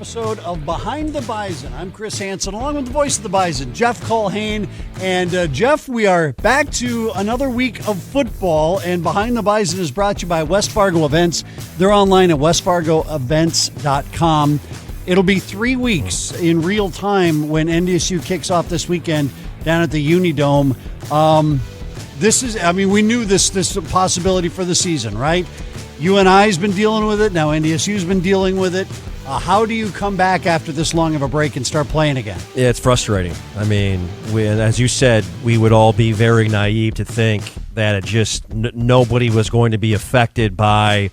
episode of Behind the Bison. I'm Chris Hansen, along with the voice of the Bison, Jeff Culhane. And Jeff, we are back to another week of football, and Behind the Bison is brought to you by West Fargo Events. They're online at westfargoevents.com. It'll be 3 weeks in real time when NDSU kicks off this weekend down at the Unidome. We knew this possibility for the season, right? UNI's been dealing with it. Now NDSU's been dealing with it. How do you come back after this long of a break and start playing again? Yeah, it's frustrating. I mean, as you said, we would all be very naive to think that nobody was going to be affected by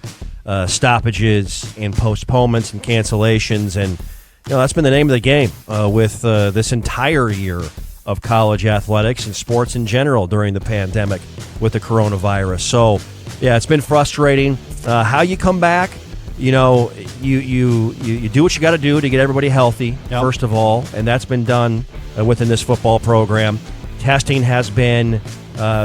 stoppages and postponements and cancellations. And that's been the name of the game with this entire year of college athletics and sports in general during the pandemic with the coronavirus. So, yeah, it's been frustrating. How you come back, you do what you got to do to get everybody healthy, First of all, and that's been done within this football program. Testing has been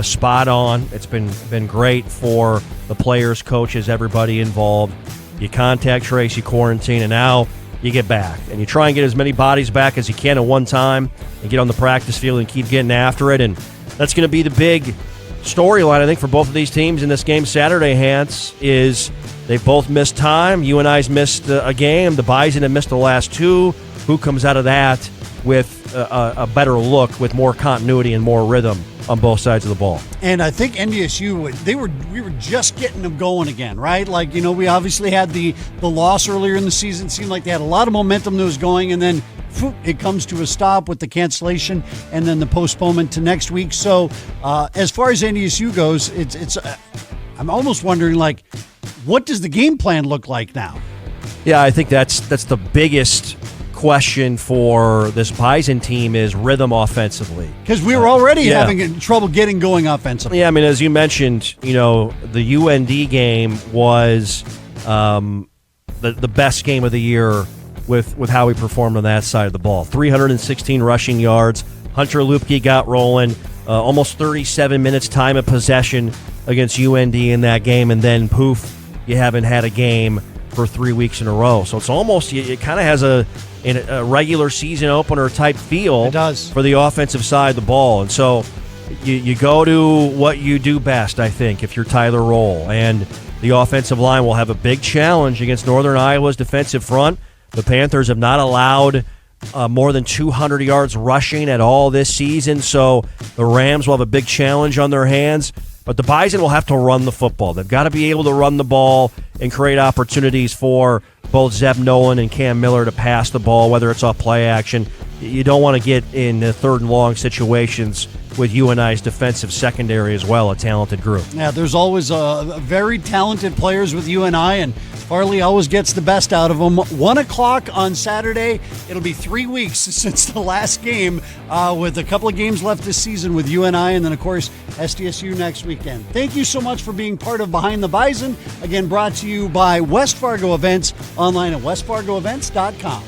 spot on. It's been great for the players, coaches, everybody involved. You contact trace, you quarantine, and now you get back. And you try and get as many bodies back as you can at one time and get on the practice field and keep getting after it. And that's going to be the big storyline, I think, for both of these teams in this game Saturday, Hans, is they've both missed time. UNI's missed a game. The Bison have missed the last two. Who comes out of that with a better look, with more continuity and more rhythm on both sides of the ball? And I think NDSU, we were just getting them going again, right? Like, we obviously had the loss earlier in the season. It seemed like they had a lot of momentum that was going, and then it comes to a stop with the cancellation and then the postponement to next week. So as far as NDSU goes, I'm almost wondering, like, what does the game plan look like now? Yeah, I think that's the biggest question for this Bison team is rhythm offensively. Because we were already having trouble getting going offensively. Yeah, I mean, as you mentioned, the UND game was the best game of the year with how we performed on that side of the ball. 316 rushing yards. Hunter Lupke got rolling. Almost 37 minutes time of possession against UND in that game, and then poof, you haven't had a game for 3 weeks in a row. So it's almost, it kind of has a regular season opener type feel. It does. For the offensive side of the ball. And so you go to what you do best, I think, if you're Tyler Roll. And the offensive line will have a big challenge against Northern Iowa's defensive front. The Panthers have not allowed more than 200 yards rushing at all this season, so the Rams will have a big challenge on their hands. But the Bison will have to run the football. They've got to be able to run the ball and create opportunities for both Zeb Nolan and Cam Miller to pass the ball, whether it's off play action. You don't want to get in the third and long situations with UNI's defensive secondary as well, a talented group. Yeah, there's always very talented players with UNI, and Farley always gets the best out of them. 1 o'clock on Saturday. It'll be 3 weeks since the last game, with a couple of games left this season with UNI, and then, of course, SDSU next weekend. Thank you so much for being part of Behind the Bison. Again, brought to you by West Fargo Events, online at westfargoevents.com.